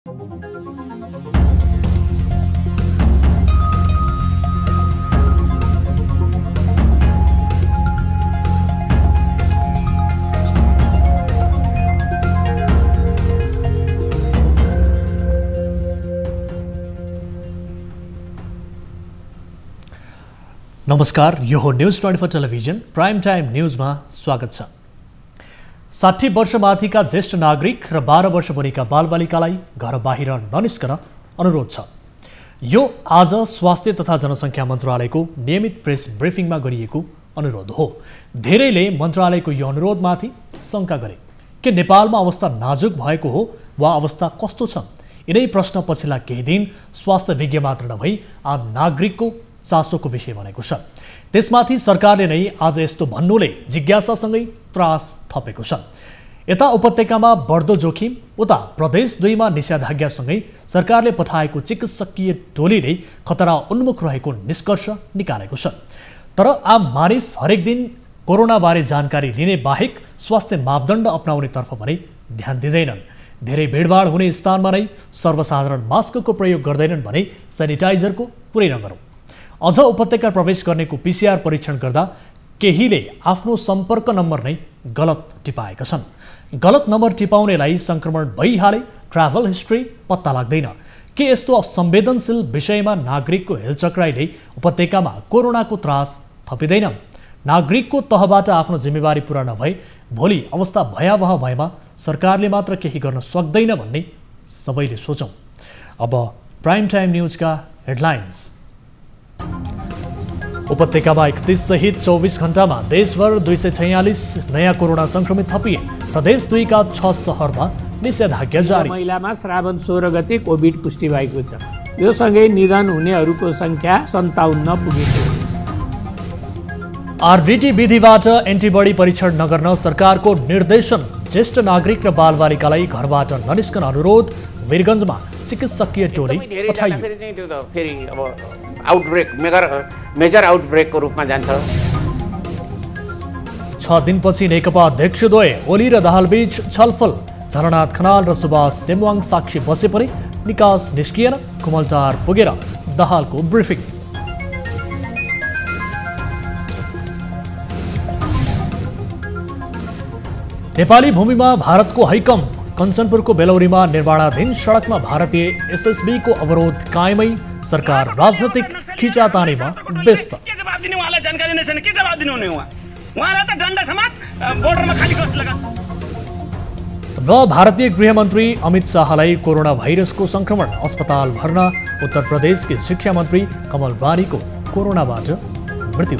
नमस्कार, यो हो न्यूज 24 टेलिभिजन प्राइम टाइम न्यूजमा स्वागत छ। 60 वर्षमाथिका ज्येष्ठ नागरिक र 12 वर्ष मुनिका बालबालिकालाई घर बाहिर ननिस्कन अनुरोध छ। यो आज स्वास्थ्य तथा जनसङ्ख्या मन्त्रालयको नियमित प्रेस ब्रिफिङमा गरिएको अनुरोध हो। धेरैले मन्त्रालयको यो अनुरोधमाथि शङ्का गरे। के नेपालमा अवस्था नाजुक भएको हो वा अवस्था कस्तो छ? यिनै प्रश्न पछिल्ला केही दिन स्वास्थ्य विज्ञ मात्र नभई आम नागरिकको चासोको विषय बनेको छ। त्यसमाथि सरकारले नै आज यस्तो भन्नुले जिज्ञासासँगै त्रास थपेको छ। यता उपत्यकामा बढ्दो जोखिम, उता प्रदेश 2 मा निषेधाज्ञासँगै सरकारले पठाएको चिकित्सकीय टोलीले खतरा उन्मुख रहेको निष्कर्ष निकालेको छ। तर आम मानिस हरेक दिन कोरोनाबारे जानकारी लिने बाहेक स्वास्थ्य मापदण्ड अपनाउनेतर्फ भने ध्यान दिँदैनन्। धेरै भिडभाड हुने स्थानमा नै सर्वसाधारण मास्कको प्रयोग गर्दैनन् भने सेनिटाइजरको पुरै नगरौँ। अझ उपत्यका प्रवेश गर्नेको पीसीआर परीक्षण गर्दा केहीले आफ्नो सम्पर्क नम्बर नै गलत टिपाएका छन्। गलत नम्बर टिपाउनेलाई संक्रमण भइहाले ट्राभल हिस्ट्री पत्ता लाग्दैन। के यस्तो संवेदनशील विषयमा नागरिकको हेलचक्राइले उपत्यकामा कोरोनाको त्रास थपिँदैन? नागरिकको तहबाट आफ्नो जिम्मेवारी पूरा नभए भोलि अवस्था भयावह भएमा सरकारले मात्र केही गर्न सक्दैन भन्ने सबैले सोचौँ। अब प्राइम टाइम न्यूजका हेडलाइन्स। उपत्यकामा 31 सहित 24 घण्टामा देशभर 246 नयाँ कोरोना संक्रमित थपिए। प्रदेश 2 का 6 शहरमा निषेधाज्ञा जारी। महिलामा श्रावण 16 गते कोभिड पुष्टि भएको छ। यो सँगै निधन हुनेहरूको संख्या 57 पुगेको छ। आरबीटी विधिबाट एन्टिबडी परीक्षण नगर्न सरकारको निर्देशन। ज्येष्ठ नागरिक र बालबालिकालाई घरबाट ननिस्कन अनुरोध। वीरगञ्जमा चिकित्सकीय टोली पठाइयो। आउटब्रेक मेजर आउटब्रेकको रूपमा जान्छ। 6 दिनपछि नेकपा अध्यक्षद्वय ओली र दाहालबीच छलफल। झलनाथ खनाल र सुभाष नेमवाङ साक्षी बसे पनि निकास निस्किएन। कुमलटार पुगेर दाहालको ब्रिफिङ। नेपाली भूमिमा भारतको हैकम। कञ्चनपुरको बेलौरीमा निर्माणाधीन सडकमा भारतीय एसएसबीको अवरोध कायमै। सरकार राजनीतिक खिचातानीमा व्यस्त। के जवाब दिने उहाँलाई जानकारी नै छैन। के जवाब दिनु हुने उहाँलाई त डन्डा समात बोर्डरमा खाली कस्ट लगा। र भारतीय गृहमन्त्री अमित शाहलाई कोरोना भाइरसको संक्रमण। अस्पताल भर्ना। उत्तर प्रदेशकी शिक्षा मन्त्री कमल बानीको कोरोनाबाट मृत्यु।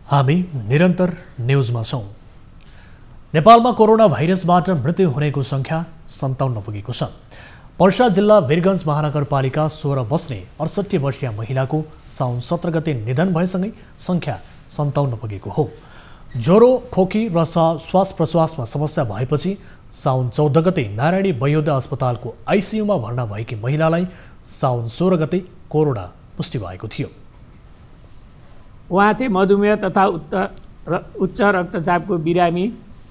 हामी निरन्तर न्यूजमा छौँ। नेपालमा कोरोना भाइरसबाट मृत्यु हुनेको संख्या 57 पुगेको छ। पर्सा जिल्ला वीरगञ्ज महानगरपालिका 16 बस्ने 68 वर्षीय महिलाको साउन 17 गते निधन भएसँगै संख्या 57 पुगेको हो। ज्वरो, खोकी र श्वास प्रश्वासमा समस्या भएपछि साउन 14 गते नारायणी वयोदय अस्पतालको आइसियुमा भर्ना भएकी महिलालाई साउन 16 गते कोरोना पुष्टि भएको थियो। उहाँ चाहिँ मधुमेह तथा उच्च रक्तचापको बिरामी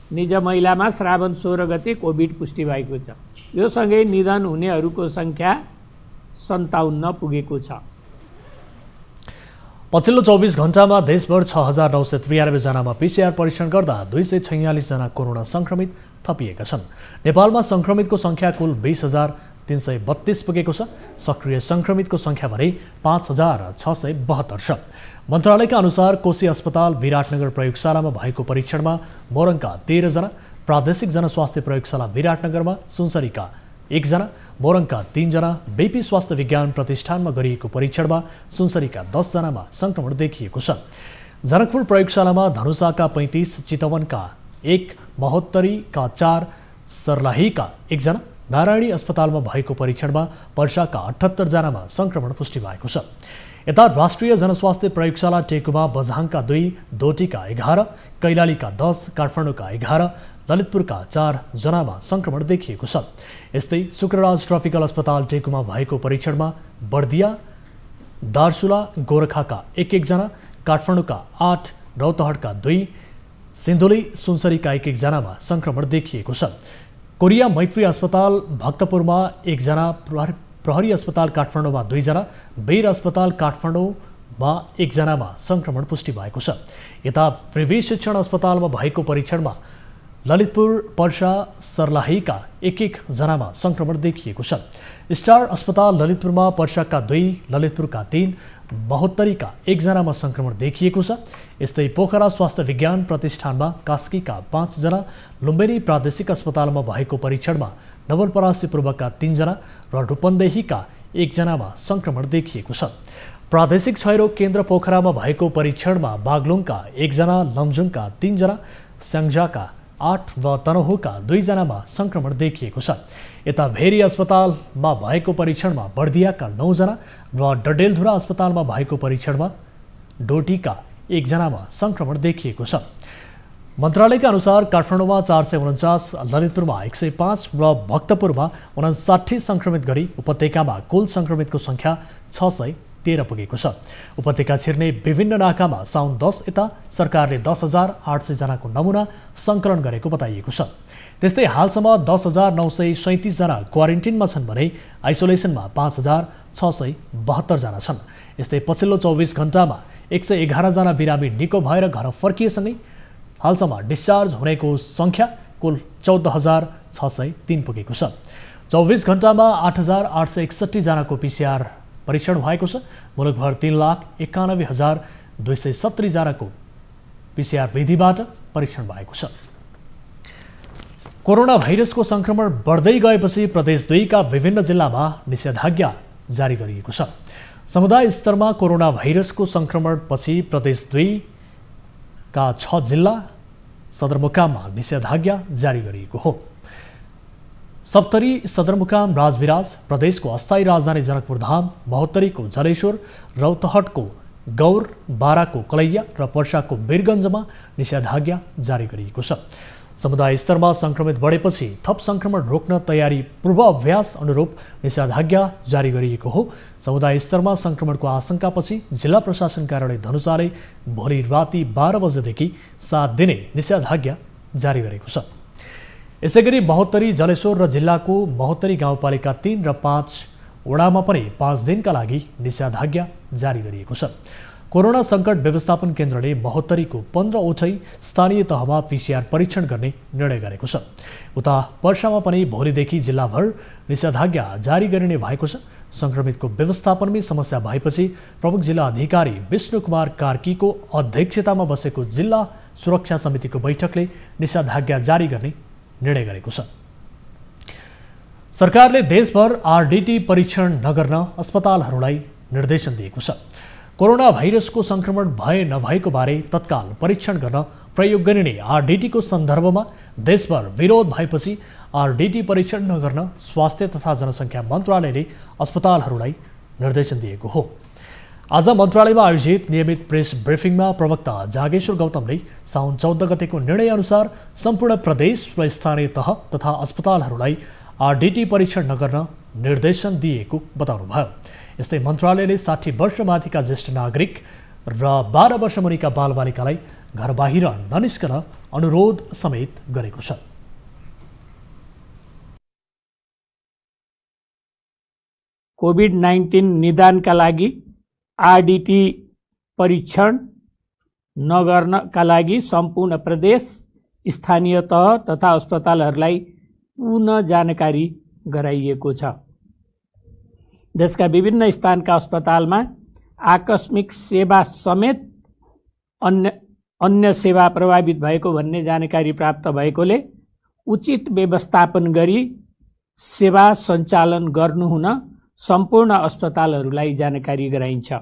निज महिलामा श्रावण 16 गते कोभिड पुष्टि भएको छ। यो सँगै निधन हुनेहरूको संख्या 57 पुगेको छ। पछिल्लो 24 घण्टामा देशभर 6993 जनामा पीसीआर परीक्षण गर्दा 246 जना कोरोना संक्रमित थपिएका छन्। नेपालमा संक्रमितको संख्या कुल 20,332 पुगेको छ। सक्रिय संक्रमितको संख्या भने 5,672 छ। मन्त्रालयका अनुसार कोशी अस्पताल विराटनगर प्रयोगशालामा भएको परीक्षणमा मोरङका 13 जना, प्रादेशिक जनस्वास्थ्य प्रयोगशाला विराटनगरमा सुनसरीका 1 जना, मोरङका 3 जना, बीपी स्वास्थ्य विज्ञान प्रतिष्ठानमा गरिएको परीक्षणमा सुनसरीका 10 जनामा संक्रमण देखिएको छ। जनकपुर प्रयोगशालामा धनुषाका 35, चितवनका 1, महोत्तरीका 4, सर्लाहीका 1 जना, नारायणी अस्पतालमा भएको परीक्षणमा पर्साका 78 जनामा संक्रमण पुष्टि भएको छ। यता राष्ट्रिय जनस्वास्थ्य प्रयोगशाला टेकुमा बझाङका 2, डोटीका 11, कैलालीका 10, काठमाडौँका 11, ललितपुरका 4 जनामा संक्रमण देखिएको छ। यस्तै शुक्रराज ट्रपिकल अस्पताल टेकुमा भएको परीक्षणमा बर्दिया दार्चुला गोरखाका 1 जना, काठमाडौँका 8, रौतहटका 2, सिन्धुली सुनसरीका 1 जनामा संक्रमण देखिएको छ। कोरिया मैत्री अस्पताल भक्तपुरमा 1 जना, प्रहरी अस्पताल काठमाडौँमा 2 जना, वीर अस्पताल काठमाडौँमा 1 जनामा संक्रमण पुष्टि भएको छ। यता पृथ्वी शिक्षण अस्पतालमा भएको परीक्षणमा ललितपुर, पर्सा, सर्लाहीका 1 जनामा संक्रमण देखिएको छ। स्टार अस्पताल ललितपुरमा पर्साका 2, ललितपुरका 3, महोत्तरीका 1 जनामा संक्रमण देखिएको छ। यस्तै पोखरा स्वास्थ्य विज्ञान प्रतिष्ठानमा कास्कीका 5 जना, लुम्बिनी प्रादेशिक अस्पतालमा भएको परीक्षणमा नवलपरासी पूर्वका 3 जना र रूपन्देहीका 1 जनामा संक्रमण देखिएको छ। प्रादेशिक क्षयरोग केन्द्र पोखरामा भएको परीक्षणमा बागलुङका 1 जना, लमजुङका 3 जना, स्याङ्जाका 8 व तनहुँका 2 जनामा संक्रमण देखिएको छ। यता भेरी अस्पतालमा भएको परीक्षणमा बर्दियाका 9 जना र डडेलधुरा अस्पतालमा भएको परीक्षणमा डोटीका 1 जनामा संक्रमण देखिएको छ। मन्त्रालयका अनुसार काठमाडौँमा 449, ललितपुरमा 105 र भक्तपुरमा 59 संक्रमित गरी उपत्यकामा कुल संक्रमितको सङ्ख्या 613 पुगेको छ। उपत्यका छिर्ने विभिन्न नाकामा साउन 10 यता सरकारले 10,800 जनाको नमुना सङ्कलन गरेको बताइएको छ। त्यस्तै हालसम्म 10,937 जना क्वारेन्टिनमा छन् भने आइसोलेसनमा 5,672 जना छन्। यस्तै पछिल्लो 24 घण्टामा 111 जना बिरामी निको भएर घर फर्किएसँगै हालसम्म डिस्चार्ज हुनेको सङ्ख्या कुल 14,603 पुगेको छ। 24 घण्टामा 8,861 जनाको PCR परीक्षण भएको छ। मुलुकभर 3,91,270 जनाको PCR विधिबाट परीक्षण भएको छ। कोरोना भाइरसको संक्रमण बढ्दै गएपछि प्रदेश 2 का विभिन्न जिल्लामा निषेधाज्ञा जारी गरिएको छ। समुदाय स्तरमा कोरोना भाइरसको संक्रमणपछि प्रदेश 2 का 6 जिल्ला सदरमुकाममा निषेधाज्ञा जारी गरिएको हो। सप्तरी सदरमुकाम राजविराज, प्रदेशको अस्थायी राजधानी जनकपुर धाम, महोत्तरीको जलेश्वर, रौतहटको गौर, बाराको कलैया र पर्साको वीरगञ्जमा निषेधाज्ञा जारी गरिएको छ। समुदाय स्तरमा संक्रमित बढेपछि थप संक्रमण रोक्न तयारी पूर्वाभ्यास अनुरूप निषेधाज्ञा जारी गरिएको हो। समुदाय स्तरमा संक्रमणको आशंकापछि जिल्ला प्रशासन कार्यालय धनुषाले भोलि राति 12 बजेदेखि 7 दिने निषेधाज्ञा जारी गरेको छ। यसैगरी महोत्तरी, जलेश्वर र जिल्लाको महोत्तरी गाउँपालिका 3 र 5 वडामा पनि 5 दिनका लागि निषेधाज्ञा जारी गरिएको छ। कोरोना सङ्कट व्यवस्थापन केन्द्रले महोत्तरीको 15वटै स्थानीय तहमा PCR परीक्षण गर्ने निर्णय गरेको छ। उता पर्सामा पनि भोलिदेखि जिल्लाभर निषेधाज्ञा जारी गरिने भएको छ। संक्रमितको व्यवस्थापनमै समस्या भएपछि प्रमुख जिल्ला अधिकारी विष्णु कुमार कार्कीको अध्यक्षतामा बसेको जिल्ला सुरक्षा समितिको बैठकले निषेधाज्ञा जारी गर्ने निर्णय गरेको छ। सरकारले देशभर RDT परीक्षण नगर्न अस्पतालहरूलाई निर्देशन दिएको छ। कोरोना भाइरसको संक्रमण भए नभएको बारे तत्काल परीक्षण गर्न प्रयोग गरिने RDT को सन्दर्भमा देशभर विरोध भएपछि RDT परीक्षण नगर्न स्वास्थ्य तथा जनसङ्ख्या मन्त्रालयले अस्पतालहरूलाई निर्देशन दिएको हो। आज मन्त्रालयमा आयोजित नियमित प्रेस ब्रिफिङमा प्रवक्ता जागेश्वर गौतमले साउन 14 गतेको निर्णय अनुसार सम्पूर्ण प्रदेश र स्थानीय तह तथा अस्पतालहरूलाई RDT परीक्षण नगर्न निर्देशन दिएको बताउनुभयो। यस्तै मन्त्रालयले 60 वर्ष माथिका ज्येष्ठ नागरिक र 12 वर्ष मुनिका बालबालिकालाई घर बाहिर ननिस्कन अनुरोध समेत गरेको छ। कोभिड-19 निदानका लागि RDT परीक्षण नगर्नका लागि सम्पूर्ण प्रदेश, स्थानीय तह तथा अस्पतालहरूलाई पुनः जानकारी गराइएको छ। देशका विभिन्न स्थानका अस्पतालमा आकस्मिक सेवा समेत अन्य सेवा प्रभावित भएको भन्ने जानकारी प्राप्त भएकोले उचित व्यवस्थापन गरी सेवा सञ्चालन गर्नुहुन सम्पूर्ण अस्पतालहरूलाई जानकारी गराइन्छ।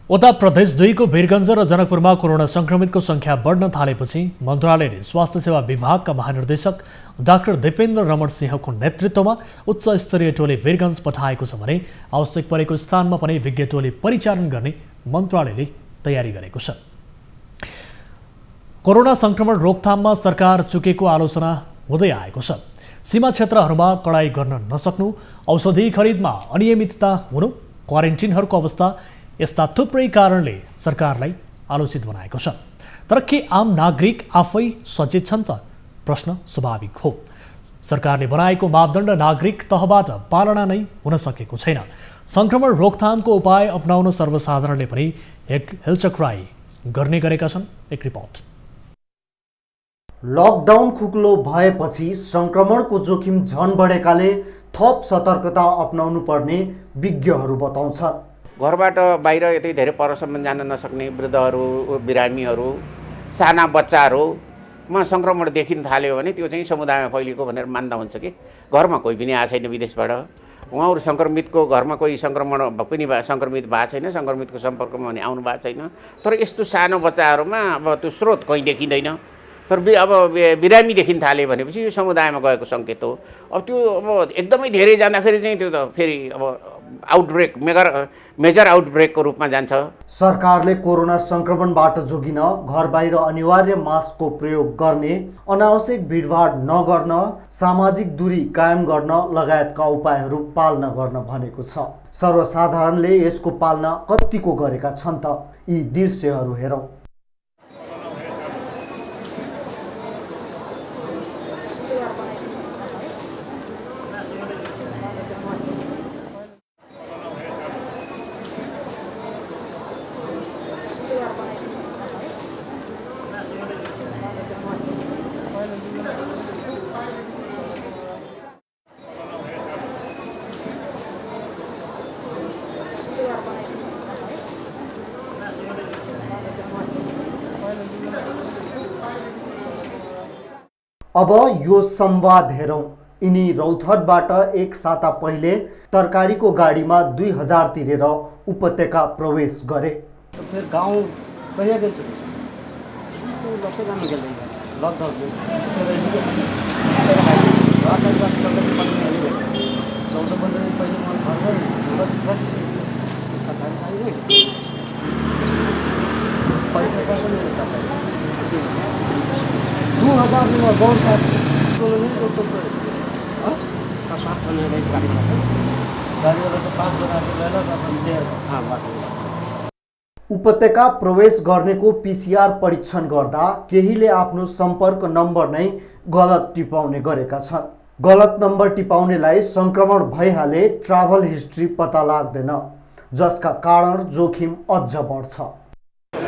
उता प्रदेश 2 को वीरगञ्ज र जनकपुरमा कोरोना संक्रमितको संख्या बढ्न थालेपछि मन्त्रालयले स्वास्थ्य सेवा विभागका महानिर्देशक डाक्टर दिपेन्द्र रमण सिंहको नेतृत्वमा उच्च स्तरीय टोली वीरगञ्ज पठाएको छ भने आवश्यक परेको स्थानमा पनि विज्ञ टोली परिचालन गर्ने मन्त्रालयले तयारी गरेको छ। कोरोना संक्रमण रोकथाममा सरकार चुकेको आलोचना हुँदै आएको छ। सीमा क्षेत्रहरूमा कडाई गर्न नसक्नु, औषधि खरिदमा अनियमितता हुनु, क्वारेन्टिनहरूको अवस्था यस्ता थुप्रै कारणले सरकारलाई आलोचित बनाएको छ। तर के आम नागरिक आफै सचेत छन् त? प्रश्न स्वाभाविक हो। सरकारले बनाएको मापदण्ड नागरिक तहबाट पालना नै हुन सकेको छैन। संक्रमण रोकथामको उपाय अपनाउन सर्वसाधारणले पनि हेलचक्राई गर्ने गरेका छन्। एक रिपोर्ट। लकडाउन खुकुलो भएपछि संक्रमणको जोखिम झन बढेकाले थप सतर्कता अपनाउनु पर्ने विज्ञहरू बताउँछ। घरबाट बाहिर यति धेरै परसम्म जान नसक्ने वृद्धहरू, बिरामीहरू, साना बच्चाहरूमा संक्रमण देखिन थाल्यो भने त्यो चाहिँ समुदायमा फैलिएको भनेर मान्दा हुन्छ कि घरमा कोही पनि आएको छैन विदेशबाट, उहाँहरू सङ्क्रमितको घरमा कोही सङ्क्रमण पनि सङ्क्रमित भएको छैन, सङ्क्रमितको सम्पर्कमा भने आउनु भएको छैन। तर यस्तो सानो बच्चाहरूमा अब त्यो स्रोत कहीँ देखिँदैन। तर अब बिरामी देखिन थाल्यो भनेपछि यो समुदायमा गएको सङ्केत हो। अब त्यो अब एकदमै धेरै जाँदाखेरि चाहिँ त्यो त फेरि अब आउटब्रेक मेजर आउटब्रेकको रूपमा जान्छ। सरकारले कोरोना संक्रमणबाट जोगिन घर बाहिर अनिवार्य मास्कको प्रयोग गर्ने, अनावश्यक भिडभाड नगर्न, सामाजिक दूरी कायम गर्न लगायतका उपायहरू पालना गर्न भनेको छ। सर्वसाधारणले यसको पालना कतिको गरेका छन् त? यी दृश्यहरू हेरौँ। अब यो संवाद हेरौँ। यिनी रौथहटबाट एक साता पहिले तरकारीको गाडीमा 2000 तिरेर उपत्यका प्रवेश गरे। फिर गाँव कहिया गए उपत्यका प्रवेश गर्नेको पीसीआर परीक्षण गर्दा केहीले आफ्नो सम्पर्क नम्बर नै गलत टिपाउने गरेका छन्। गलत नम्बर टिपाउनेलाई संक्रमण भइहाले ट्राभल हिस्ट्री पत्ता लाग्दैन, जसका कारण जोखिम अझ बढ्छ।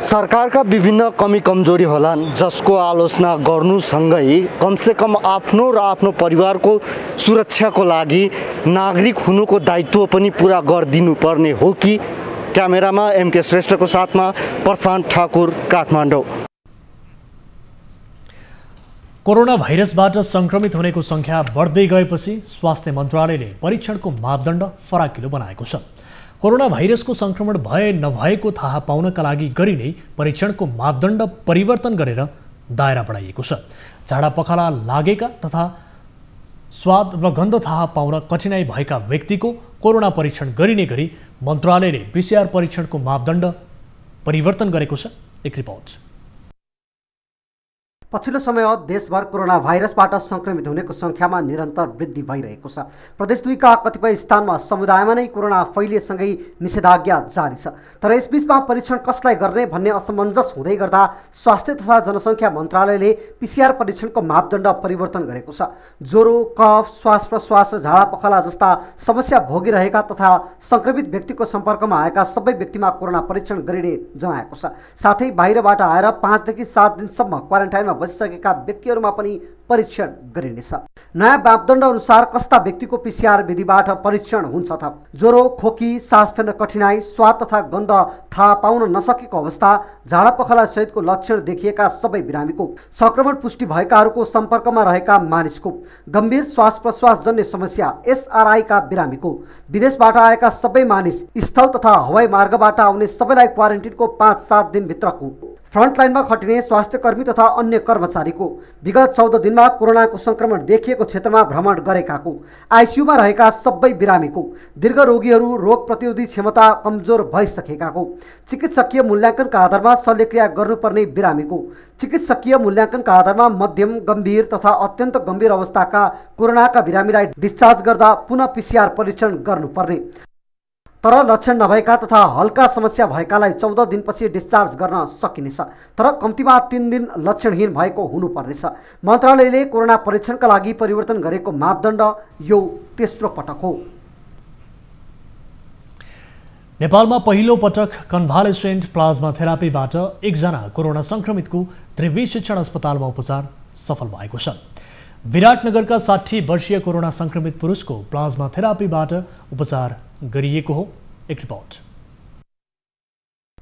सरकारका विभिन्न कमी कमजोरी होलान्, जसको आलोचना गर्नुसँगै कमसेकम आफ्नो र आफ्नो परिवारको सुरक्षाको लागि नागरिक हुनुको दायित्व पनि पुरा गरिदिनु पर्ने हो कि? क्यामेरामा एमके श्रेष्ठको साथमा प्रशान्त ठाकुर, काठमाडौँ। कोरोना भाइरसबाट संक्रमित हुनेको संख्या बढ्दै गएपछि स्वास्थ्य मन्त्रालयले परीक्षणको मापदण्ड फराकिलो बनाएको छ। कोरोना भाइरसको संक्रमण भए नभएको थाहा पाउनका लागि गरिने परीक्षणको मापदण्ड परिवर्तन गरेर दायरा बढाइएको छ। झाडा पखाला लागेका तथा स्वाद र गन्ध थाहा पाउन कठिनाई भएका व्यक्तिको कोरोना परीक्षण गरिने गरी मन्त्रालयले पीसीआर परीक्षणको मापदण्ड परिवर्तन गरेको छ। एक रिपोर्ट। पछिल्लो समय देशभर कोरोना भाइरसबाट संक्रमित हुनेको संख्यामा निरन्तर वृद्धि भइरहेको छ। प्रदेश 2 का कतिपय स्थानमा समुदायमा नै कोरोना फैलिएसँगै निषेधाज्ञा जारी छ। तर यसबीचमा परीक्षण कसलाई गर्ने भन्ने असमञ्जस हुँदै गर्दा स्वास्थ्य तथा जनसङ्ख्या मन्त्रालयले पीसीआर परीक्षणको मापदण्ड परिवर्तन गरेको छ। ज्वरो, कफ, श्वास प्रश्वास, झाडा पखाला जस्ता समस्या भोगिरहेका तथा संक्रमित व्यक्तिको सम्पर्कमा आएका सबै व्यक्तिमा कोरोना परीक्षण गरिने जनाएको छ। साथै बाहिरबाट आएर 5 देखि 7 दिनसम्म क्वारेन्टाइनमा बसिसकेका व्यक्तिहरूमा पनि परीक्षण गरिनेछ। नयाँ मापदण्ड अनुसार कस्ता व्यक्तिको पीसीआर विधिबाट परीक्षण हुन्छ त? ज्वरो, खोकी, सास फेर्न कठिनाई, स्वाद तथा गन्ध थाहा पाउन नसकेको अवस्था, झाडा पखाला सहितको लक्षण देखिएका सबै बिरामीको, संक्रमण पुष्टि भएकाहरूको सम्पर्कमा रहेका मानिसको, गम्भीर श्वास प्रश्वास जन्य समस्या एसआरआई का बिरामीको, विदेशबाट आएका सबै मानिस, स्थल तथा हवाई मार्गबाट आउने सबैलाई क्वारेन्टिनको 5-7 दिनभित्रको, फ्रन्टलाइनमा खटिने स्वास्थ्यकर्मी तथा अन्य कर्मचारीको, विगत 14 दिनमा कोरोनाको संक्रमण देखिएको क्षेत्रमा भ्रमण गरेकाको, आइसियूमा रहेका सबै बिरामीको, दीर्घ रोगीहरू, रोग प्रतिरोधी क्षमता कमजोर भइसकेकाको, चिकित्सकीय मूल्याङ्कनका आधारमा शल्यक्रिया गर्नुपर्ने बिरामीको, चिकित्सकीय मूल्याङ्कनका आधारमा मध्यम, गम्भीर तथा अत्यन्त गम्भीर अवस्थाका कोरोनाका बिरामीलाई डिस्चार्ज गर्दा पुनः पीसीआर परीक्षण गर्नुपर्ने, तर लक्षण नभएका तथा हल्का समस्या भएकालाई 14 दिनपछि डिस्चार्ज गर्न सकिनेछ, तर कम्तीमा 3 दिन लक्षणहीन भएको हुनुपर्नेछ। मन्त्रालयले कोरोना परीक्षणका लागि परिवर्तन गरेको मापदण्ड यो तेस्रो पटक हो। नेपालमा पहिलो पटक कन्भालेसेन्ट प्लाज्मा थेरापीबाट एकजना कोरोना संक्रमितको त्रिवी शिक्षण अस्पतालमा उपचार सफल भएको छ। विराटनगरका 60 वर्षीय कोरोना संक्रमित पुरुषको प्लाज्मा थेरापीबाट उपचार गरिएको हो। एक रिपोर्ट।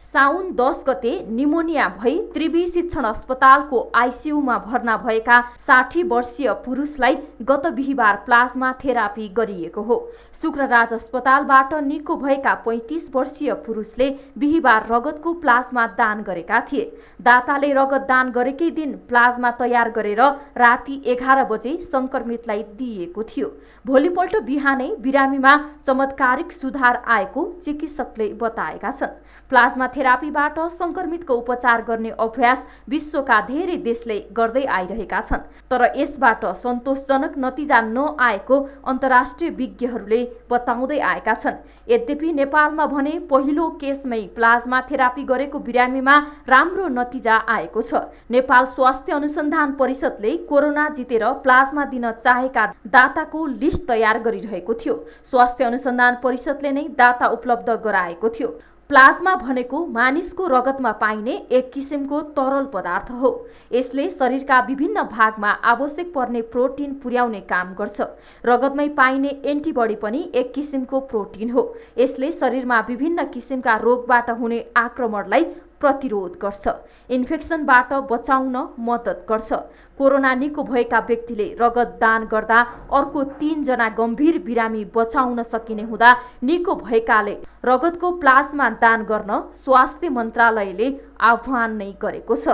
साउन 10 गते निमोनिया भई त्रिवी शिक्षण अस्पतालको आइसियूमा भर्ना भएका 60 वर्षीय पुरुषलाई गत बिहीबार प्लाज्मा थेरापी गरिएको हो। शुक्रराज अस्पतालबाट निको भएका 35 वर्षीय पुरुषले बिहीबार रगतको प्लाज्मा दान गरेका थिए। दाताले रगत दान गरेकै दिन प्लाज्मा तयार गरेर राति 11 बजे संक्रमितलाई दिएको थियो। भोलिपल्ट बिहानै बिरामीमा चमत्कारिक सुधार आएको चिकित्सकले बताएका छन्। प्लाज्मा थेरापीबाट संक्रमितको उपचार गर्ने अभ्यास विश्वका धेरै देशले गर्दै आइरहेका छन्, तर यसबाट सन्तोषजनक नतिजा नआएको अन्तर्राष्ट्रिय विज्ञहरूले बताउँदै आएका छन्। यद्यपि नेपालमा भने पहिलो केसमै प्लाज्मा थेरापी गरेको बिरामीमा राम्रो नतिजा आएको छ। नेपाल स्वास्थ्य अनुसन्धान परिषदले कोरोना जितेर प्लाज्मा दिन चाहेका दाताको लिस्ट तयार गरिरहेको थियो। स्वास्थ्य अनुसन्धान परिषदले नै दाता उपलब्ध गराएको थियो। प्लाज्मा भनेको मानिसको रगतमा पाइने एक किसिमको तरल पदार्थ हो। यसले शरीरका विभिन्न भागमा आवश्यक पर्ने प्रोटिन पुर्याउने काम गर्छ। रगतमै पाइने एन्टिबडी पनि एक किसिमको प्रोटिन हो। यसले शरीरमा विभिन्न किसिमका रोगबाट हुने आक्रमणलाई प्रतिरोध गर्छ, इन्फेक्सनबाट बचाउन मद्दत गर्छ। कोरोना निको भएका व्यक्तिले रगत दान गर्दा अर्को 3 जना गम्भीर बिरामी बचाउन सकिने हुँदा निको भएकाले रगतको प्लाज्मा दान गर्न स्वास्थ्य मन्त्रालयले आह्वान नै गरेको छ।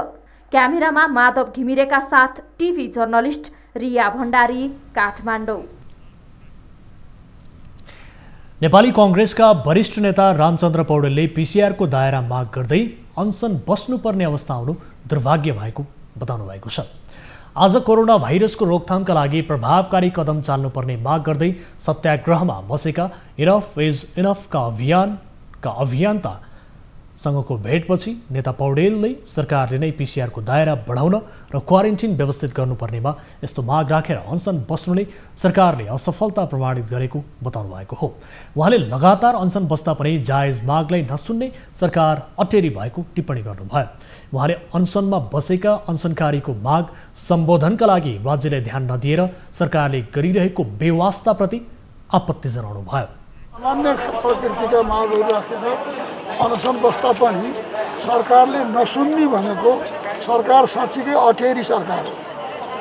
क्यामेरामा माधव घिमिरेका साथ टिभी जर्नलिस्ट रिया भण्डारी, काठमाडौँ। नेपाली कांग्रेसका वरिष्ठ नेता रामचन्द्र पौडेलले पीसीआरको दायरा माग गर्दै अनसन बस्नुपर्ने अवस्था आउनु दुर्भाग्य भएको बताउनु भएको छ। आज कोरोना भाइरसको रोकथामका लागि प्रभावकारी कदम चाल्नुपर्ने माग गर्दै सत्याग्रहमा बसेका इनफ इज इनफका अभियन्तासँगको भेटपछि नेता पौडेलले सरकारले नै पीसीआरको दायरा बढाउन र क्वारेन्टिन व्यवस्थित गर्नुपर्नेमा यस्तो माग राखेर अनसन बस्नुले सरकारले असफलता प्रमाणित गरेको बताउनु भएको हो। उहाँले लगातार अनसन बस्दा पनि जायज मागलाई नसुन्ने सरकार अटेरी भएको टिप्पणी गर्नुभयो। उहाँले अनसनमा बसेका अनसनकारीको माग सम्बोधनका लागि राज्यले ध्यान नदिएर सरकारले गरिरहेको बेवास्ताप्रति आपत्ति जनाउनु भयो। सामान्य प्रकृतिका मागहरू राखेर अनसन बस्दा पनि सरकारले नसुन्ने भनेको सरकार साँच्चीकै अटेरी सरकार हो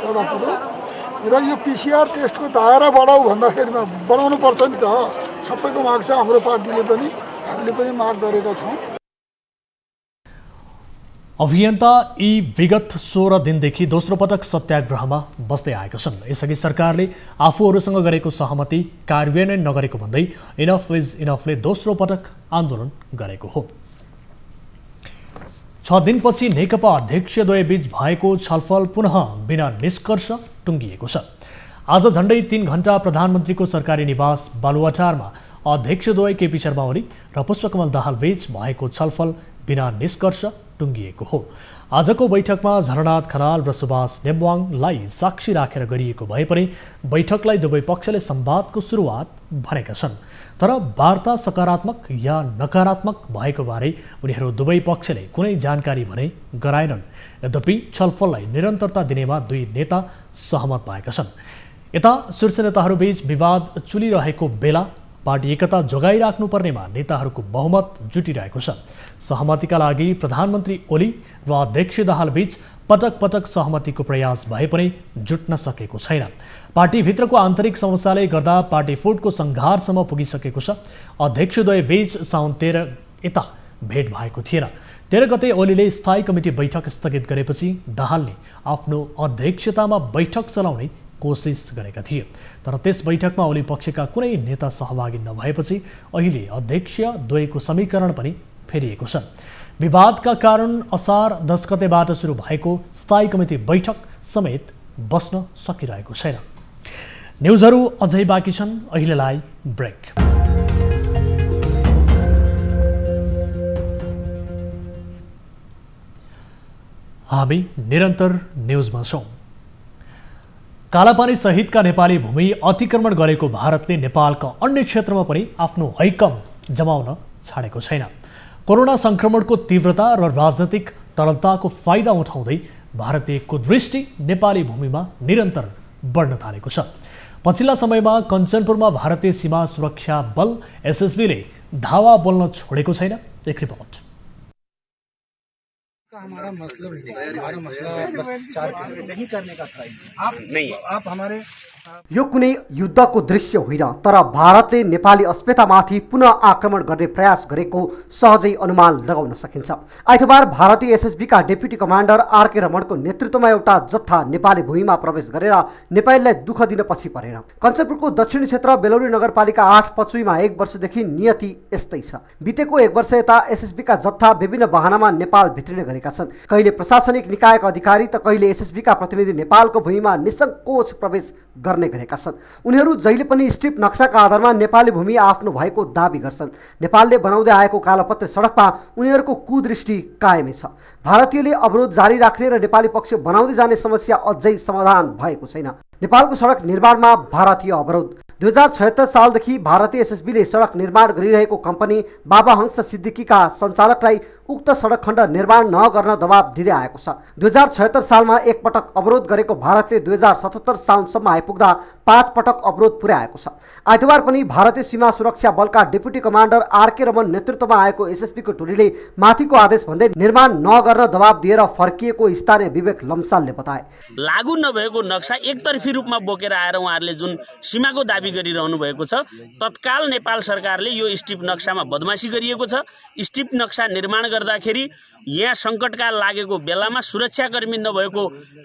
एउटा कुरो। र यो पीसीआर टेस्टको दायरा बढाऊ भन्दाखेरिमा बढाउनु पर्छ नि त। सबैको माग छ, हाम्रो पार्टीले पनि हामीले पनि माग गरेका छौँ। अभियन्ता यी विगत 16 दिनदेखि दोस्रो पटक सत्याग्रहमा बस्दै आएका छन्। यसअघि सरकारले आफूहरूसँग गरेको सहमति कार्यान्वयन नगरेको भन्दै इनफ इज इनफले दोस्रो पटक आन्दोलन गरेको हो। 6 दिनपछि नेकपा अध्यक्षद्वयबीच भएको छलफल पुनः बिना निष्कर्ष टुङ्गिएको छ। आज झण्डै 3 घण्टा प्रधानमन्त्रीको सरकारी निवास बालुवाटारमा अध्यक्षद्वय केपी शर्मा ओली र पुष्पकमल दाहाल बीच भएको छलफल बिना निष्कर्ष टुङ्गिएको हो। आजको बैठकमा झलनाथ खनाल र सुभाष नेम्वाङलाई साक्षी राखेर गरिएको भए पनि बैठकलाई दुवै पक्षले संवादको सुरुवात भनेका छन्, तर वार्ता सकारात्मक या नकारात्मक भएको बारे उनीहरू दुवै पक्षले कुनै जानकारी भने गराएनन्। यद्यपि छलफललाई निरन्तरता दिनेमा दुई नेता सहमत भएका छन्। यता शीर्ष नेताहरूबीच विवाद चुलिरहेको बेला पार्टी एकता जोगाइराख्नुपर्नेमा नेताहरूको बहुमत जुटिरहेको छ। सहमतिका लागि प्रधानमन्त्री ओली र अध्यक्ष दाहाल बीच पटक पटक सहमतिको प्रयास भए पनि जुट्न सकेको छैन। पार्टीभित्रको आन्तरिक समस्याले गर्दा पार्टी फुटको सङ्घारसम्म पुगिसकेको छ। अध्यक्षद्वय बीच साउन 13 यता भेट भएको थिएन। 13 गते ओलीले स्थायी कमिटी बैठक स्थगित गरेपछि दाहालले आफ्नो अध्यक्षतामा बैठक चलाउने कोसिस गरेका थिए, तर त्यस बैठकमा ओली पक्षका कुनै नेता सहभागी नभएपछि अहिले अध्यक्ष द्वयको समीकरण पनि फेरिएको छ। विवादका कारण असार 10 गतेबाट सुरु भएको स्थायी कमिटी बैठक समेत बस्न सकिरहेको छैन। न्युजहरू अझै बाँकी छन्, अहिलेलाई ब्रेक। हामी निरन्तर न्युजमा छौँ। कालापानी सहितका नेपाली भूमि अतिक्रमण गरेको भारतले नेपालका अन्य क्षेत्रमा पनि आफ्नो हैकम जमाउन छाडेको छैन। कोरोना संक्रमणको तीव्रता र राजनैतिक तरलताको फाइदा उठाउँदै भारतीय कुदृष्टि नेपाली भूमिमा निरन्तर बढ्न थालेको छ। पछिल्ला समयमा कञ्चनपुरमा भारतीय सीमा सुरक्षा बल एसएसबीले धावा बोल्न छोडेको छैन। एक रिपोर्ट। हमारा मतलब हमारा मसला बस 4 नहीं करने का था। आप हमारे यो कुनै युद्धको दृश्य होइन, तर भारतले नेपाली अस्मितामाथि पुनः आक्रमण गर्ने प्रयास गरेको सहजै अनुमान लगाउन सकिन्छ। आइतबार भारतीय एसएसबीका डेप्युटी कमान्डर आरके रमणको नेतृत्वमा एउटा जत्था नेपाली भूमिमा प्रवेश गरेर नेपालीलाई दुःख दिन पछि परेन। कञ्चनपुरको दक्षिणी क्षेत्र बेलौरी नगरपालिका 8 पचुईमा 1 वर्षदेखि नियति यस्तै छ। बितेको 1 वर्ष यता एसएसबीका जत्था विभिन्न बहानामा नेपाल भित्रिने गरेका छन्। कहिले प्रशासनिक निकायका अधिकारी त कहिले एसएसबीका प्रतिनिधि नेपालको भूमिमा निसङ्कोच प्रवेश गर्ने गरेका छन्। उनीहरू जहिले पनि स्ट्रिप नक्साका आधारमा नेपाली भूमि आफ्नो भएको दाबी गर्छन्। नेपालले बनाउँदै आएको कालोपत्रे सडकमा उनीहरूको कुदृष्टि कायमै छ। भारतीयले अवरोध जारी राख्ने र नेपाली पक्ष बनाउँदै जाने समस्या अझै समाधान भएको छैन। नेपालको सडक निर्माणमा भारतीय अवरोध। 2076 सालदेखि भारतीय एसएसबीले सडक निर्माण गरिरहेको कम्पनी बाबा हंस सिद्दिकीका सञ्चालकलाई उक्त सडक खण्ड निर्माण नगर्न दबाब दिँदै आएको छ। 2076 सालमा एक पटक अवरोध गरेको भारतले 2077 साउनसम्म आइपुग्दा 5 पटक अवरोध पुर्याएको छ। आइतबार पनि भारतीय सीमा सुरक्षा बलका डेप्युटी कमान्डर आरके रमन नेतृत्वमा आएको एसएसबीको टोलीले माथिको आदेश भन्दै निर्माण नगर्न दबाब दिएर फर्किएको स्थानीय विवेक लम्सालले बताए। लागू नभएको नक्सा एकतर्फी रूपमा बोकेर आएर उहाँहरूले जुन सीमाको दाबी गरिरहनु भएको छ, तत्काल नेपाल सरकारले यो स्ट्रिप नक्सामा बदमासी गरिएको छ। स्ट्रिप नक्सा निर्माण गर्दाखेरि यहाँ सङ्कटकाल लागेको बेलामा सुरक्षाकर्मी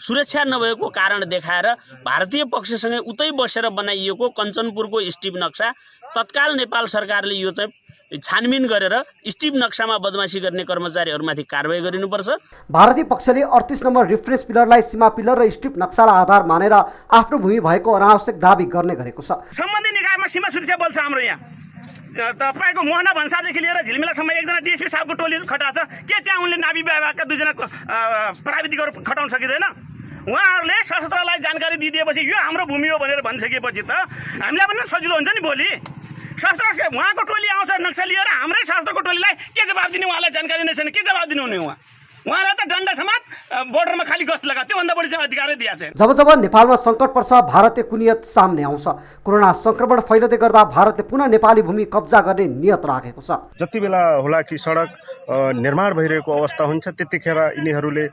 सुरक्षा नभएको कारण देखाएर भारतीय पक्षसँगै उतै बसेर बनाइएको कञ्चनपुरको स्ट्रिप नक्सा तत्काल नेपाल सरकारले यो चाहिँ छानबिन गरेर स्ट्रिप नक्सामा बदमासी गर्ने कर्मचारीहरूमाथि कारबाही गरिनुपर्छ। भारतीय पक्षले 38 नम्बर रिफरेन्स पिलरलाई सीमा पिलर र स्ट्रिप नक्सालाई आधार मानेर आफ्नो भूमि भएको अनावश्यक दाबी गर्ने गरेको छ। सम्बन्धित निकायमा सीमा सुरक्षा बल छ हाम्रो यहाँ। तपाईँको मोहना भन्सारदेखि लिएर झिलमिलासम्म एकजना डिएसपी साहबको टोली खटाएको छ। के त्यहाँ उनले नाभी विभागका 2 जना प्राविधिकहरू खटाउन सकिँदैन? उहाँहरूले सशस्त्रलाई जानकारी दिइदिएपछि यो हाम्रो भूमि हो भनेर भनिसकेपछि त हामीलाई पनि सजिलो हुन्छ नि। भोलि सशस्त्र उहाँको टोली आउँछ नक्सा लिएर, हाम्रै सशस्त्रको टोलीलाई के जवाब दिने? उहाँलाई जानकारी नै छैन, के जवाब दिनु हुने? उहाँलाई त डन्डा समात बोर्डरमा खाली गस्त लगा, त्योभन्दा बढी चाहिँ अधिकारै दिएको छ। जब जब नेपालमा सङ्कट पर्छ भारतीय कुनियत सामने आउँछ। कोरोना संक्रमण फैलदै गर्दा भारतले पुनः नेपाली भूमि कब्जा गर्ने नियत राखेको छ। जति बेला होला कि सडक निर्माण भइरहेको अवस्था हुन्छ त्यतिखेर यिनीहरूले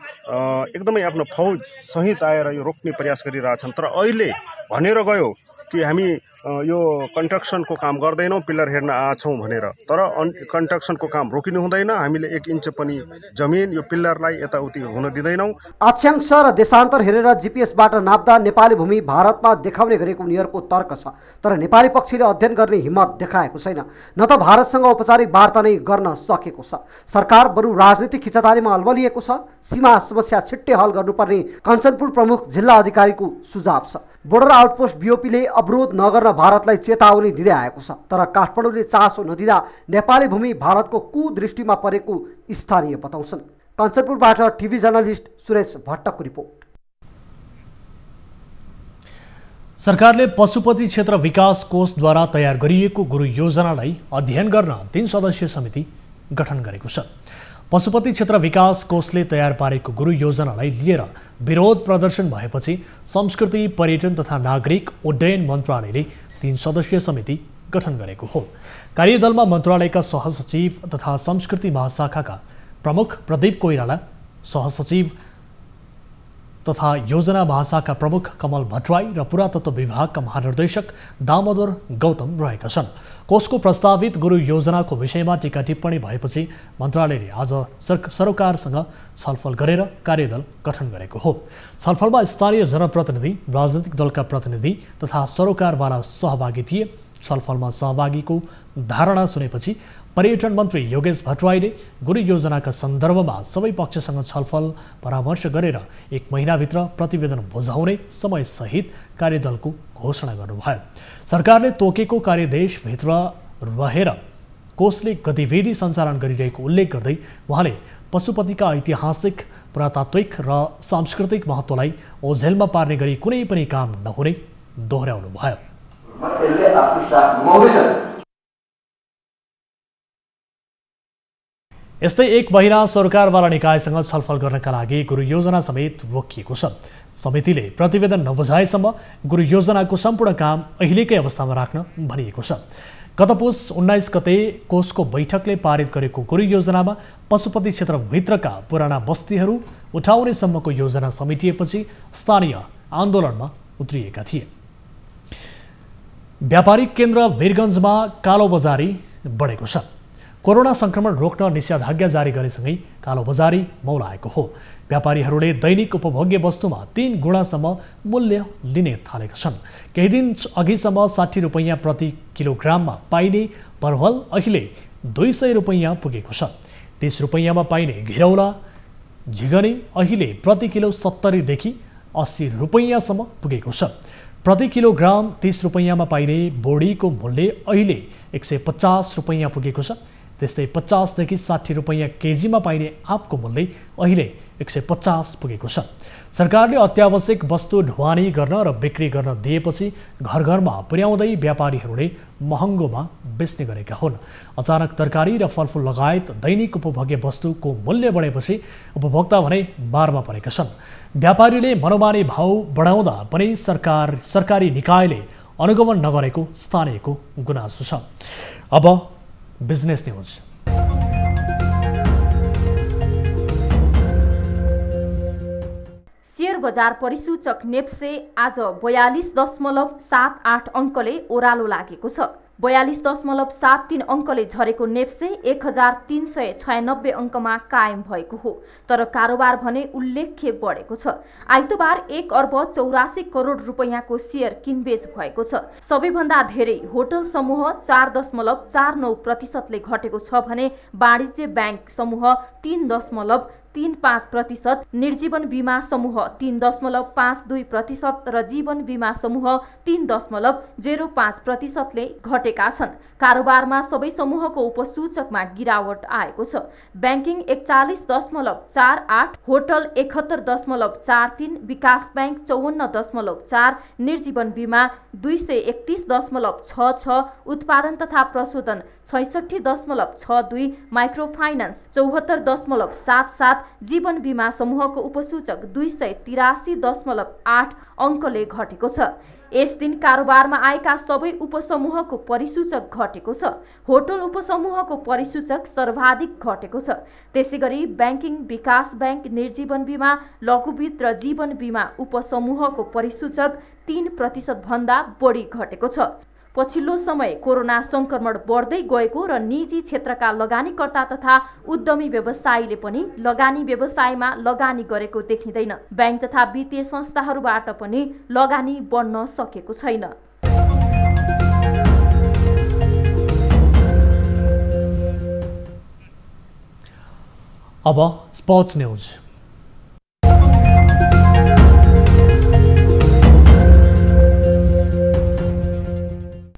एकदमै आफ्नो फौज सहित आएर यो रोक्ने प्रयास गरिरहेछन्। तर अहिले भनेर गयो कि हामी यो कन्स्ट्रक्सनको काम गर्दैनौँ, पिलर हेर्न आछौँ भनेर। तर कन्स्ट्रक्सनको काम रोकिनु हुँदैन। हामीले 1 इन्च पनि जमिन यो पिलरलाई यताउति हुन दिँदैनौँ। अक्षांश र देशान्तर हेरेर जीपीएसबाट नाप्दा नेपाली भूमि भारतमा देखाउने गरेको उनीहरूको तर्क छ। तर नेपाली पक्षले अध्ययन गर्ने हिम्मत देखाएको छैन, न त भारतसँग औपचारिक वार्ता नै गर्न सकेको छ। सरकार बरु राजनीतिक खिचातानीमा अल्मलिएको छ। सीमा समस्या छिट्टै हल गर्नुपर्ने कञ्चनपुर प्रमुख जिल्ला अधिकारीको सुझाव छ। बोर्डर आउटपोस्ट बीओपीले अवरोध नगर्न भारतलाई चेतावनी दिँदै आएको छ। तर काठमाडौँले चासो नदिँदा नेपाली भूमि भारतको कुदृष्टिमा परेको स्थानीय बताउँछन्। कञ्चनपुरबाट टिभी जर्नलिस्ट सुरेश भट्टको रिपोर्ट। सरकारले पशुपति क्षेत्र विकास कोषद्वारा तयार गरिएको गुरु योजनालाई अध्ययन गर्न 3 सदस्यीय समिति गठन गरेको छ। पशुपति क्षेत्र विकास कोषले तयार पारेको गुरु योजनालाई लिएर विरोध प्रदर्शन भएपछि संस्कृति, पर्यटन तथा नागरिक उड्डयन मन्त्रालयले 3 सदस्यीय समिति गठन गरेको हो। कार्यदलमा मन्त्रालयका सहसचिव तथा संस्कृति महाशाखाका प्रमुख प्रदीप कोइराला, सहसचिव तथा योजना महाशाखा प्रमुख कमल भट्टराई र पुरातत्व विभागका महानिर्देशक दामोदर गौतम रहेका छन्। कोषको प्रस्तावित गुरु योजनाको विषयमा टीका टिप्पणी भएपछि मन्त्रालयले आज सरकारसँग छलफल गरेर कार्यदल गठन गरेको हो। छलफलमा स्थानीय जनप्रतिनिधि, राजनैतिक दलका प्रतिनिधि तथा सरोकारवाला सहभागी थिए। छलफलमा सहभागीको धारणा सुनेपछि पर्यटन मन्त्री योगेश भट्टराईले गुरु योजनाका सन्दर्भमा सबै पक्षसँग छलफल परामर्श गरेर 1 महिनाभित्र प्रतिवेदन बुझाउने समयसहित कार्यदलको घोषणा गर्नुभयो। सरकारले तोकेको कार्यदेशभित्र रहेर कोषले गतिविधि सञ्चालन गरिरहेको उल्लेख गर्दै उहाँले पशुपतिका ऐतिहासिक पुरातात्विक र सांस्कृतिक महत्त्वलाई ओझेलमा पार्ने गरी कुनै पनि काम नहुने दोहोर्याउनु भयो। यस्तै एक महिना सरकारवाला निकायसँग छलफल गर्नका लागि गुरु योजना समेत रोकिएको छ। समितिले प्रतिवेदन नबुझाएसम्म गुरु योजनाको सम्पूर्ण काम अहिलेकै अवस्थामा राख्न भनिएको छ। गत पुस 19 गते कोषको बैठकले पारित गरेको गुरु योजनामा पशुपति क्षेत्रभित्रका पुराना बस्तीहरू उठाउने सम्मको योजना समेटिएपछि स्थानीय आन्दोलनमा उत्रिएका थिए। व्यापारिक केन्द्र वीरगञ्जमा कालोबजारी बढेको छ। कोरोना संक्रमण रोक्न निषेधाज्ञा जारी गरेसँगै कालोबजारी मौलाएको हो। व्यापारीहरूले दैनिक उपभोग्य वस्तुमा 3 गुणासम्म मूल्य लिने थालेका छन्। केही दिन अघिसम्म 60 रुपैयाँ प्रति किलोग्राममा पाइने परवल अहिले 200 रुपैयाँ पुगेको छ। 30 रुपैयाँमा पाइने घिरौला झिगनी अहिले प्रति किलो 70 देखि 80 रुपैयाँसम्म पुगेको छ। प्रति किलोग्राम 30 रुपैयाँमा पाइने बोडीको मूल्य अहिले 150 रुपैयाँ पुगेको छ। त्यस्तै 50 देखि 60 रुपैयाँ केजीमा पाइने आँपको मूल्य अहिले 150 पुगेको छ। सरकारले अत्यावश्यक वस्तु ढुवानी गर्न र बिक्री गर्न दिएपछि घर घरमा पुर्याउँदै व्यापारीहरूले महँगोमा बेच्ने गरेका हुन्। अचानक तरकारी र फलफुल लगायत दैनिक उपभोग्य वस्तुको मूल्य बढेपछि उपभोक्ता भने बारमा परेका छन्। व्यापारीले मनोमानी भाउ बढाउँदा पनि सरकारी निकायले अनुगमन नगरेको स्थानीयको गुनासो छ। अब बिजनेस न्यूज। शेयर बजार परिसूचक नेप्से आज 42.78 अङ्कले ओह्रालो लागेको छ। 42.73 अङ्कले झरेको नेप्से 1396 अङ्कमा कायम भएको हो। तर कारोबार भने उल्लेख्य बढेको छ। आइतबार 1 अर्ब 84 करोड रुपैयाँको शेयर किनबेच भएको छ। सबैभन्दा धेरै होटल समूह 4.49% घटेको छ भने वाणिज्य बैंक समूह 3.35%, निर्जीवन बीमा समूह 3.52% र जीवन बीमा समूह 3.05% ले घटेका छन्। कारोबारमा सबै समूहको उपसूचकमा गिरावट आएको छ। ब्याङ्किङ 41.48, होटल 71.43, विकास बैंक 54.4, निर्जीवन बीमा 231.66, उत्पादन तथा प्रशोधन 66.62, माइक्रो फाइनान्स 74.77, जीवन बीमा समूहको उपसूचक 283.8 अङ्कले घटेको छ। यस दिन कारोबारमा आएका सबै उपसमूहको परिसूचक घटेको छ। होटल उपसमूहको परिसूचक सर्वाधिक घटेको छ। त्यसैगरी ब्याङ्किङ, विकास बैंक, निर्जीवन बीमा, लघुवित्त र जीवन बीमा उपसमूहको परिसूचक 3% भन्दा बढी घटेको छ। पछिल्लो समय कोरोना संक्रमण बढ्दै गएको र निजी क्षेत्रका लगानीकर्ता तथा उद्यमी व्यवसायीले पनि लगानी व्यवसायमा लगानी गरेको देखिँदैन। बैंक तथा वित्तीय संस्थाहरूबाट पनि लगानी बढ्न सकेको छैन। अब स्पोर्ट्स न्यूज।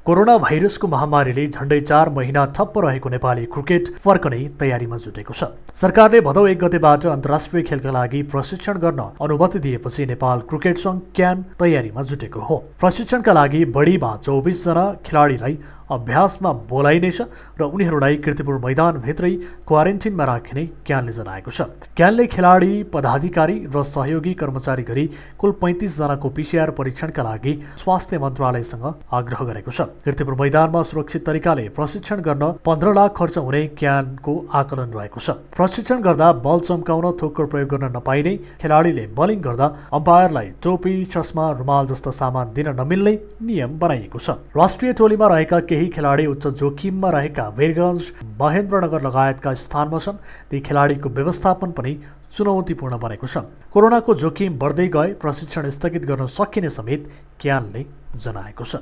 कोरोना भाइरसको महामारीले झण्डै 4 महिना ठप्प रहेको नेपाली क्रिकेट फर्कने तयारीमा जुटेको छ। सरकारले भदौ 1 गतेबाट अन्तर्राष्ट्रिय खेलका लागि प्रशिक्षण गर्न अनुमति दिएपछि नेपाल क्रिकेट सङ्घ क्यान तयारीमा जुटेको हो। प्रशिक्षणका लागि बढीमा 24 जना खेलाडीलाई अभ्यासमा बोलाइनेछ र उनीहरूलाई कीर्तिपुर मैदानभित्रै क्वारेन्टिनमा राखिने क्यानले जनाएको छ। क्यानले खेलाडी, पदाधिकारी र सहयोगी कर्मचारी गरी कुल 35 जनाको PCR परीक्षणका लागि स्वास्थ्य मन्त्रालयसँग आग्रह गरेको छ। कीर्तिपुर मैदानमा सुरक्षित तरिकाले प्रशिक्षण गर्न 15 लाख खर्च हुने क्यानको आकलन रहेको छ। प्रशिक्षण गर्दा बल चम्काउन थोक्कर प्रयोग गर्न नपाइने, खेलाडीले बलिङ गर्दा अम्पायरलाई टोपी, चस्मा, रुमाल जस्ता सामान दिन नमिल्ने नियम बनाइएको छ। राष्ट्रिय टोलीमा रहेका केही खेलाडी उच्च जोखिममा रहेका वीरगञ्ज, महेन्द्रनगर लगायतका स्थानमा छन्। ती खेलाडीको व्यवस्थापन पनि चुनौतीपूर्ण बनेको छ। कोरोनाको जोखिम बढ्दै गए प्रशिक्षण स्थगित गर्न सकिने समेत क्यानले जनाएको छ।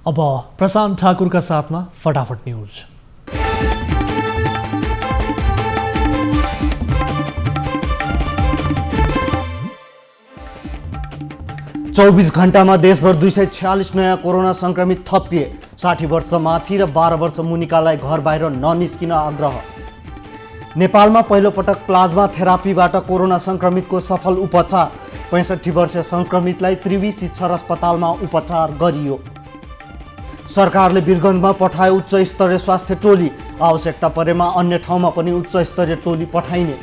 अब प्रशान्त ठाकुरका साथमा फटाफट न्यूज। 24 घण्टामा देशभर 246 नयाँ कोरोना संक्रमित थपिए। 60 वर्ष माथि र 12 वर्ष मुनिकालाई घर बाहिर ननिस्किन आग्रह। नेपालमा पहिलोपटक प्लाज्मा थेरापीबाट कोरोना संक्रमितको सफल उपचार। 65 वर्षीय संक्रमितलाई त्रिवी शिक्षर अस्पतालमा उपचार गरियो। सरकारले वीरगञ्जमा पठायो उच्च स्तरीय स्वास्थ्य टोली। आवश्यकता परेमा अन्य ठाउँमा पनि उच्च स्तरीय टोली पठाइने।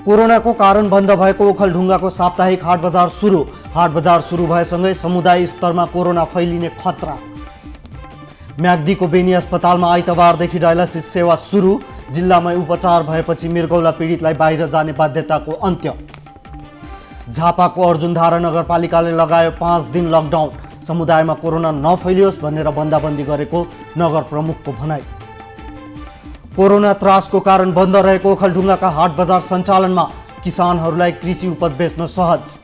कोरोनाको कारण बन्द भएको ओखलढुङ्गाको साप्ताहिक हाट बजार सुरु। हाट बजार सुरु भएसँगै समुदाय स्तरमा कोरोना फैलिने खतरा। म्याग्दीको बेनी अस्पतालमा आइतबारदेखि डायलासिस सेवा सुरु। जिल्लामै उपचार भएपछि मृगौला पीडितलाई बाहिर जाने बाध्यताको अन्त्य। झापाको अर्जुनधारा नगरपालिकाले लगायो 5 दिन लकडाउन। समुदायमा कोरोना नफैलियोस् भनेर बन्दाबन्दी गरेको नगर प्रमुखको भनाइ। कोरोना त्रासको कारण बन्द रहेको ओखलढुङ्गाका हाट बजार सञ्चालनमा किसानहरूलाई कृषि उपज बेच्न सहज।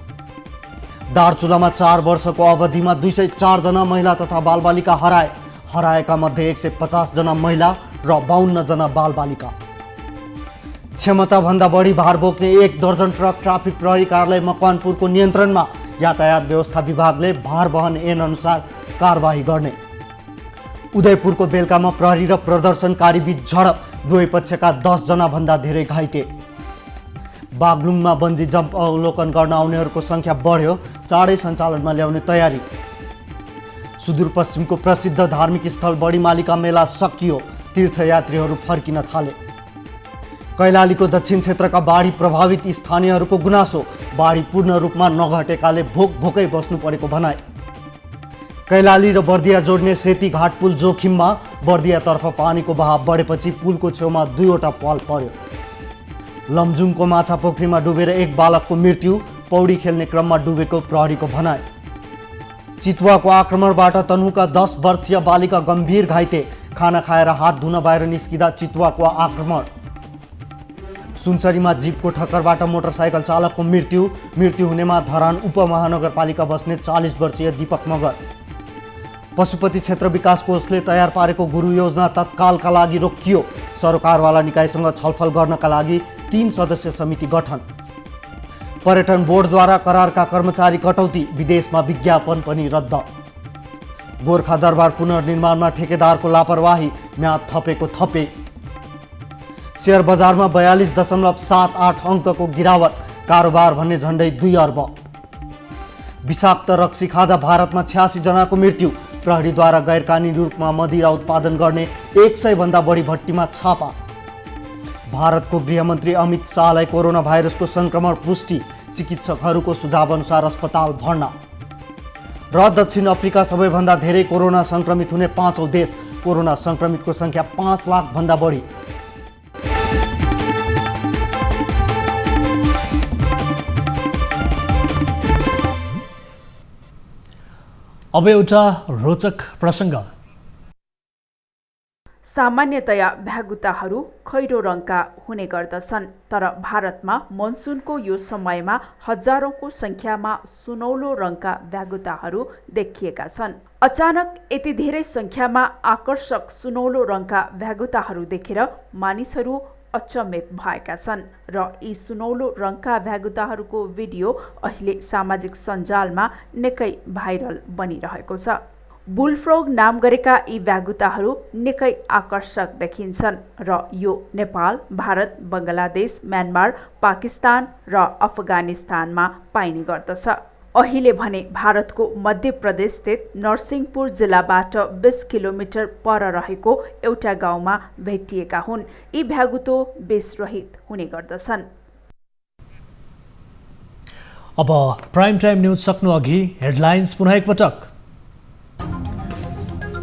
दार्चुलामा 4 वर्षको अवधिमा 204 जना महिला तथा बालबालिका हराएका मध्ये 150 जना महिला र 52 जना बालबालिका। क्षमताभन्दा बढी भार बोक्ने 1 दर्जन ट्रक ट्राफिक प्रहरी कार्यालय मकवानपुरको नियन्त्रणमा। यातायात व्यवस्था विभागले भार वहन ऐन अनुसार कारबाही गर्ने। उदयपुरको बेलकामा प्रहरी र प्रदर्शनकारी बीच झडप। दुवै पक्षका 10 जना भन्दा धेरै घाइते। बागलुङमा बन्जी जम्प अवलोकन गर्न आउनेहरूको संख्या बढ्यो। चाँडै सञ्चालनमा ल्याउने तयारी। सुदूरपश्चिमको प्रसिद्ध धार्मिक स्थल बडीमालिका मेला सकियो। तीर्थयात्रीहरू फर्किन थाले। कैलालीको दक्षिण क्षेत्रका बाढी प्रभावित स्थानीयहरूको गुनासो। बाढी पूर्ण रूपमा नघटेकाले भोकै बस्नु परेको भनाइ। कैलाली र बर्दिया जोड्ने सेती घाट पुल जोखिममा। बर्दियातर्फ पानीको बहाव बढेपछि पुलको छेउमा 2वटा पाल पर्यो। लमजुङको माछापोखरीमा डुबेर 1 बालकको मृत्यु। पौडी खेल्ने क्रममा डुबेको प्रहरीको भनाइ। चितुवाको आक्रमणबाट तनहुका 10 वर्षीय बालिका गम्भीर घाइते। खाना खाएर हात धुन बाहिर निस्किँदा चितुवाको आक्रमण। सुनसरीमा जीपको ठक्करबाट मोटरसाइकल चालकको मृत्यु हुनेमा धरान उपमहानगरपालिका बस्ने 40 वर्षीय दीपक मगर। पशुपति क्षेत्र विकास कोषले तयार पारेको गुरु योजना तत्कालका लागि रोकियो। सरकारवाला निकायसँग छलफल गर्नका लागि 3 सदस्य समिति गठन। पर्यटन बोर्डद्वारा करारका कर्मचारी कटौती। विदेशमा विज्ञापन पनि रद्द। गोर्खा दरबार पुनर्निर्माणमा ठेकेदारको लापरवाही। म्याद थपेको थपे। शेयर बजारमा 42.78 अङ्कको गिरावट। कारोबार भन्ने झन्डै 2 अर्ब। विषाक्त रक्सी खाँदा भारतमा 86 जनाको मृत्यु। प्रहरीद्वारा गैरकानुनी रूपमा मदिरा उत्पादन गर्ने 100 भन्दा बढी भट्टीमा छापा। भारतको गृहमन्त्री अमित शाहलाई कोरोना भाइरसको संक्रमण पुष्टि। चिकित्सकहरूको सुझाव अनुसार अस्पताल भर्ना। र दक्षिण अफ्रिका सबैभन्दा धेरै कोरोना संक्रमित हुने 5औं देश। कोरोना संक्रमितको संख्या 5 लाख भन्दा बढी। अब एउटा रोचक प्रसङ्ग। सामान्यतया भ्यागुताहरू खैरो रङका हुने गर्दछन्, तर भारतमा मनसुनको यो समयमा हजारौंको संख्यामा सुनौलो रङका भ्यागुताहरू देखिएका छन्। अचानक यति धेरै संख्यामा आकर्षक सुनौलो रङका भ्यागुताहरू देखेर मानिसहरू अचम्मित भएका छन् र यी सुनौलो रङका भ्यागुताहरूको भिडियो अहिले सामाजिक सञ्जालमा निकै भाइरल बनिरहेको छ। बुलफ्रोग नाम गरेका यी भ्यागुताहरू निकै आकर्षक देखिन्छन् र यो नेपाल, भारत, बङ्गलादेश, म्यानमार, पाकिस्तान र अफगानिस्तानमा पाइने गर्दछ। अहिले भने भारतको मध्य प्रदेश स्थित नरसिंहपुर जिल्लाबाट 20 किलोमिटर पर रहेको एउटा गाउँमा भेटिएका हुन्। यी भ्यागुतो विषरहित हुने गर्दछन्। अब प्राइम टाइम न्यूज सक्नु अघि हेडलाइन्स पुनः एकपटक।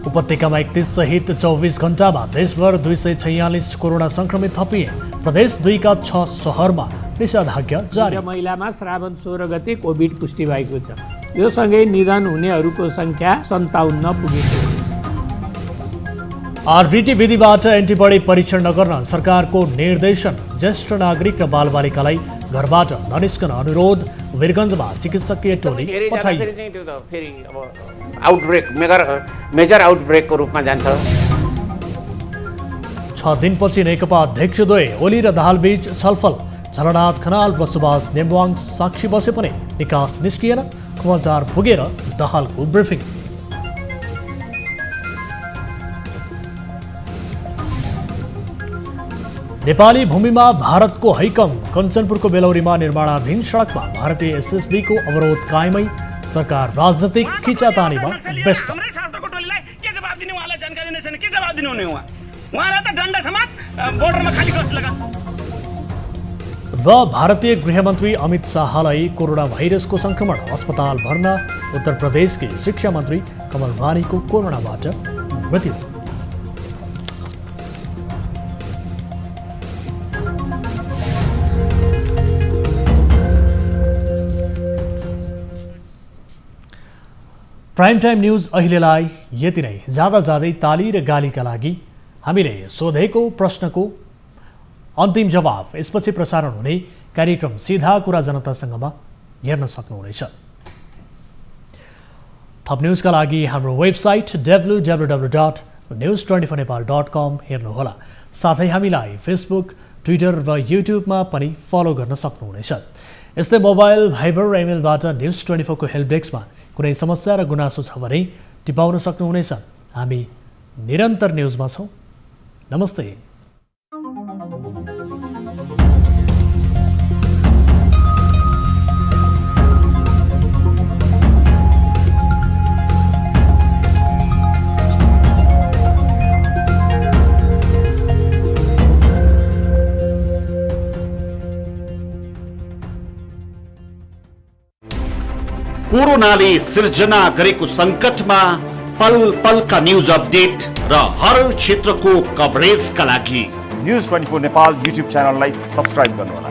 उपत्यकामा 31 सहित 24 घण्टामा देशभर 246 कोरोना संक्रमित थपिए। प्रदेश 2 का 6 सहरमा निषेधाज्ञा जारी। महिलामा श्रावण 16 गते कोभिड पुष्टि भएको छ। यो सँगै निधन हुनेहरूको संख्या 57 पुगेको। आरभिटी विधिबाट एन्टिबडी परीक्षण नगर्न सरकारको निर्देशन। ज्येष्ठ नागरिक र बालबालिकालाई घरबाट ननिस्कन अनुरोध। वीरगञ्जमा चिकित्सकीय टोली पठाइयो। आउटब्रेक मेजर आउटब्रेकको रूपमा जान्छ। 6 दिनपछि नेकपा अध्यक्षद्वय ओली र दाहालबीच छलफल। झलनाथ खनाल र सुभाष नेम्बुवाङ साक्षी बसे पनि निकास निस्किएन। मकवानजार पुगेर दाहालको ब्रिफिङ। नेपाली भूमिमा भारतको हैकम। कञ्चनपुरको बेलौरीमा निर्माणाधीन सडकमा भारतीय एसएसबीको अवरोध कायमै। सरकार राजनीतिक खिचातानीमा व्यस्त। र भारतीय गृहमन्त्री अमित शाहलाई कोरोना भाइरसको संक्रमण। अस्पताल भर्ना। उत्तर प्रदेशकी शिक्षा मन्त्री कमल वानीको कोरोनाबाट मृत्यु। प्राइम टाइम न्यूज अहिलेलाई यति नै। जाँदै ताली र गालीका लागि हामीले सोधेको प्रश्नको अन्तिम जवाब यसपछि प्रसारण हुने कार्यक्रम सीधा कुरा जनतासँगमा हेर्न सक्नुहुनेछ। थप न्युजका लागि हाम्रो वेबसाइट www.news24nepal.com हेर्नुहोला। साथै हामीलाई फेसबुक, ट्विटर र युट्युबमा पनि फलो गर्न सक्नुहुनेछ। यस्तै मोबाइल, भाइबर र इमेलबाट न्युज24 को हेल्प डेस्कमा कुनै समस्या र गुनासो छ भने टिपाउन सक्नुहुनेछ। हामी निरन्तर न्युजमा छौँ। नमस्ते। कोरोनाले सिर्जना गरेको संकटमा पल पलका न्यूज अपडेट र हर क्षेत्रको कभरेजका लागि न्यूज 24 नेपाल युट्युब च्यानललाई सब्स्क्राइब गर्नुहोला।